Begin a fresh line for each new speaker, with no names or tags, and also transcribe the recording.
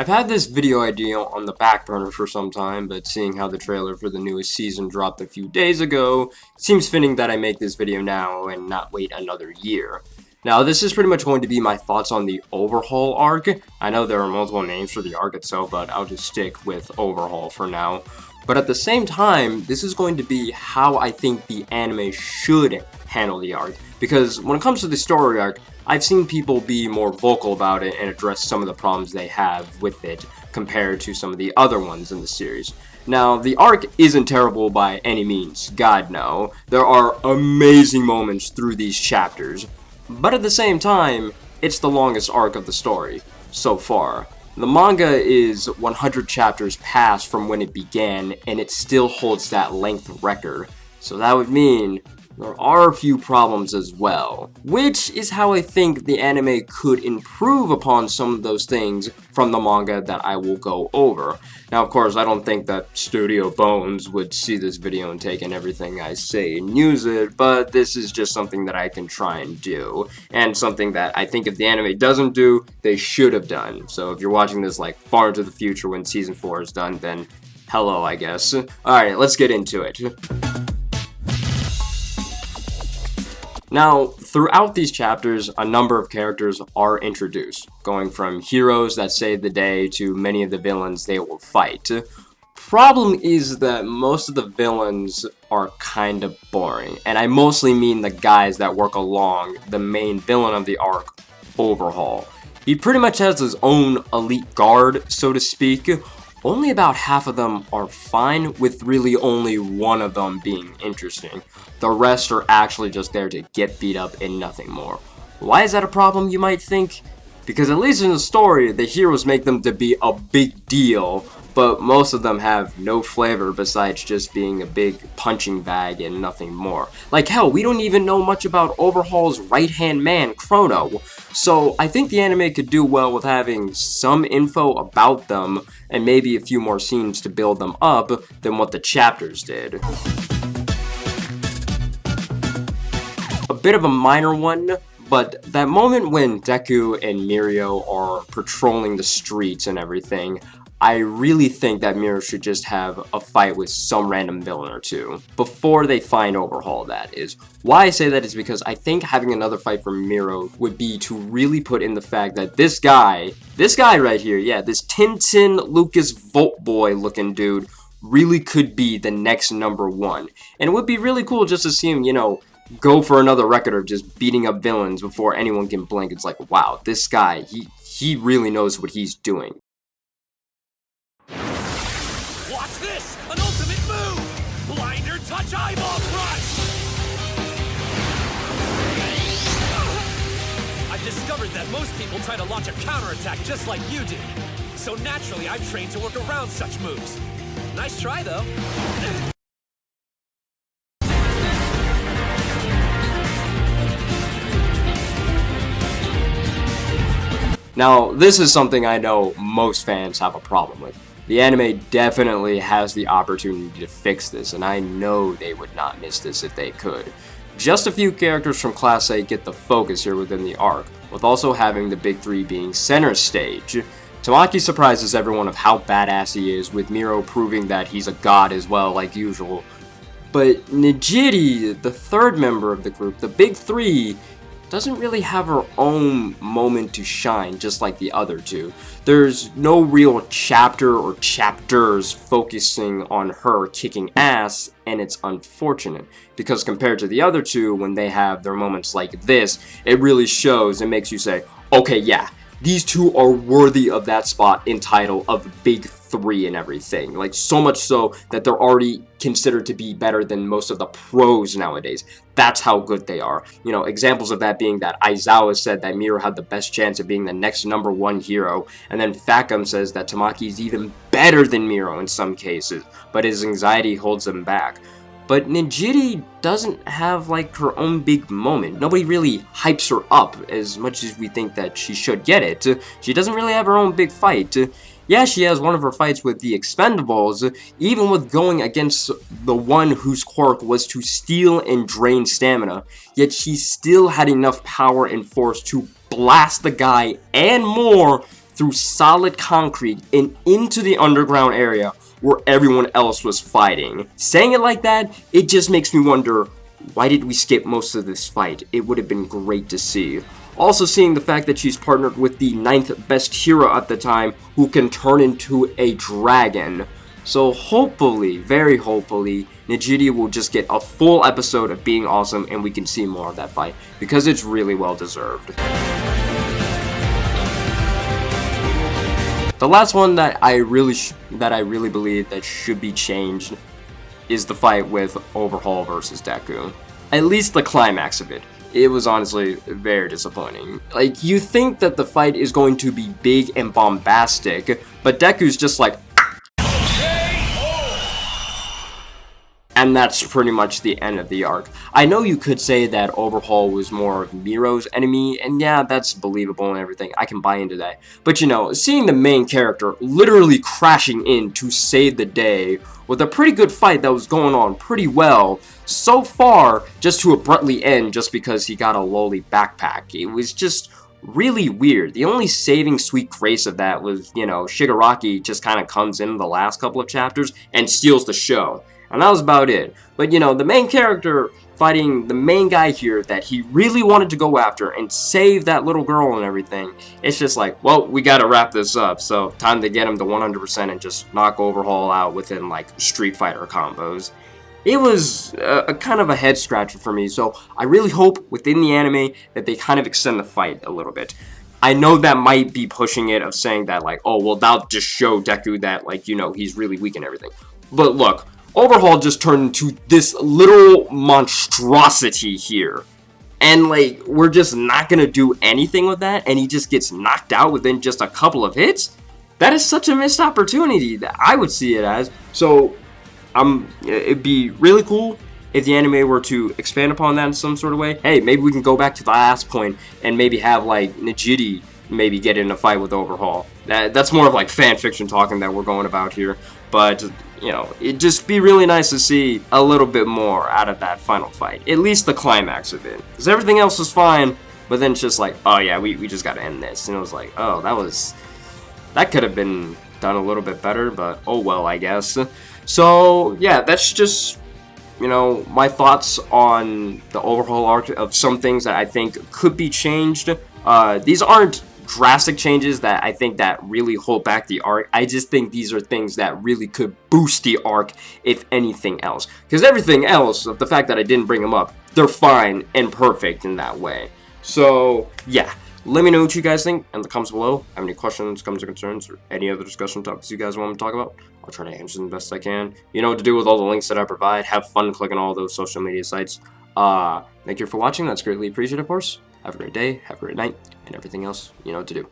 I've had this video idea on the back burner for some time, but seeing how the trailer for the newest season dropped a few days ago, it seems fitting that I make this video now and not wait another year. Now, this is pretty much going to be my thoughts on the Overhaul arc. I know there are multiple names for the arc itself, but I'll just stick with Overhaul for now. But at the same time, this is going to be how I think the anime should handle the arc. Because when it comes to the story arc, I've seen people be more vocal about it and address some of the problems they have with it compared to some of the other ones in the series. Now, the arc isn't terrible by any means, God no. There are amazing moments through these chapters. But at the same time, it's the longest arc of the story, so far. The manga is 100 chapters past from when it began, and it still holds that length record. So that would mean there are a few problems as well, which is how I think the anime could improve upon some of those things from the manga that I will go over. Now, of course, I don't think that Studio Bones would see this video and take in everything I say and use it, but this is just something that I can try and do, and something that I think if the anime doesn't do, they should have done. So if you're watching this like far into the future when season 4 is done, then hello, I guess. Alright, let's get into it. Now, throughout these chapters, a number of characters are introduced, going from heroes that save the day to many of the villains they will fight. Problem is that most of the villains are kind of boring, and I mostly mean the guys that work along the main villain of the arc, Overhaul. He pretty much has his own elite guard, so to speak. Only about half of them are fine, with really only one of them being interesting. The rest are actually just there to get beat up and nothing more. Why is that a problem, you might think? Because at least in the story, the heroes make them to be a big deal, but most of them have no flavor besides just being a big punching bag and nothing more. Like hell, we don't even know much about Overhaul's right-hand man, Chrono. So I think the anime could do well with having some info about them and maybe a few more scenes to build them up than what the chapters did. A bit of a minor one, but that moment when Deku and Mirio are patrolling the streets and everything, I really think that Mirio should just have a fight with some random villain or two before they find Overhaul, that is. Why I say that is because I think having another fight for Mirio would be to really put in the fact that this guy right here, yeah, this Tintin Lucas Volt Boy looking dude really could be the next #1. And it would be really cool just to see him, you know, go for another record of just beating up villains before anyone can blink. It's like, wow, this guy, he really knows what he's doing.
Watch this! An ultimate move! Blinder touch eyeball crush! I've discovered that most people try to launch a counterattack just like you did. So naturally, I've trained to work around such moves. Nice try, though.
Now, this is something I know most fans have a problem with. The anime definitely has the opportunity to fix this, and I know they would not miss this if they could. Just a few characters from Class A get the focus here within the arc, with also having the big three being center stage. Tamaki surprises everyone of how badass he is, with Miro proving that he's a god as well, like usual. But Nijiri, the third member of the group, the big three, doesn't really have her own moment to shine, just like the other two. There's no real chapter or chapters focusing on her kicking ass, and it's unfortunate, because compared to the other two, when they have their moments like this, it really shows and makes you say, okay, yeah, these two are worthy of that spot in title of the big three and everything. Like, so much so that they're already considered to be better than most of the pros nowadays. That's how good they are. You know, examples of that being that Aizawa said that Miro had the best chance of being the next #1 hero, and then Facum says that Tamaki is even better than Miro in some cases, but his anxiety holds him back. But Nijiri doesn't have, like, her own big moment. Nobody really hypes her up as much as we think that she should get it. She doesn't really have her own big fight. Yeah, she has one of her fights with the Expendables, even with going against the one whose quirk was to steal and drain stamina, yet she still had enough power and force to blast the guy and more through solid concrete and into the underground area where everyone else was fighting. Saying it like that, it just makes me wonder, why did we skip most of this fight? It would have been great to see. Also seeing the fact that she's partnered with the 9th best hero at the time who can turn into a dragon. So hopefully, very hopefully, Nijiri will just get a full episode of being awesome and we can see more of that fight because it's really well deserved. The last one that I really believe that should be changed is the fight with Overhaul versus Deku. At least the climax of it. It was honestly very disappointing. Like, you think that the fight is going to be big and bombastic, but Deku's just like, and that's pretty much the end of the arc. I know you could say that Overhaul was more of Miro's enemy, and yeah, that's believable and everything. I can buy into that. But you know, seeing the main character literally crashing in to save the day with a pretty good fight that was going on pretty well so far, just to abruptly end just because he got a lowly backpack. It was just really weird. The only saving sweet grace of that was, you know, Shigaraki just kind of comes in the last couple of chapters and steals the show. And that was about it. But, you know, the main character fighting the main guy here that he really wanted to go after and save that little girl and everything, it's just like, well, we gotta wrap this up. So, time to get him to 100% and just knock Overhaul out within, like, Street Fighter combos. It was a kind of a head scratcher for me. So, I really hope within the anime that they kind of extend the fight a little bit. I know that might be pushing it of saying that, like, oh, well, that'll just show Deku that, like, you know, he's really weak and everything. But look, Overhaul just turned into this little monstrosity here. And, like, we're just not going to do anything with that, and he just gets knocked out within just a couple of hits? That is such a missed opportunity that I would see it as. So, it'd be really cool if the anime were to expand upon that in some sort of way. Hey, maybe we can go back to the last point and maybe have, like, Nijiri maybe get in a fight with Overhaul. That's more of, like, fan fiction talking that we're going about here. But, you know, it'd just be really nice to see a little bit more out of that final fight. At least the climax of it. Because everything else was fine, but then it's just like, oh yeah, we just gotta end this. And it was like, oh, that could have been done a little bit better, but oh well, I guess. So, yeah, that's just, you know, my thoughts on the Overhaul arc of some things that I think could be changed. These aren't drastic changes that I think that really hold back the arc. I just think these are things that really could boost the arc, if anything else. Because everything else, of the fact that I didn't bring them up, they're fine and perfect in that way. So, yeah. Let me know what you guys think in the comments below. Have any questions, comments, or concerns, or any other discussion topics you guys want me to talk about? I'll try to answer them the best I can. You know what to do with all the links that I provide. Have fun clicking all those social media sites. Thank you for watching. That's greatly appreciated, of course. Have a great day, have a great night, and everything else, you know what to do.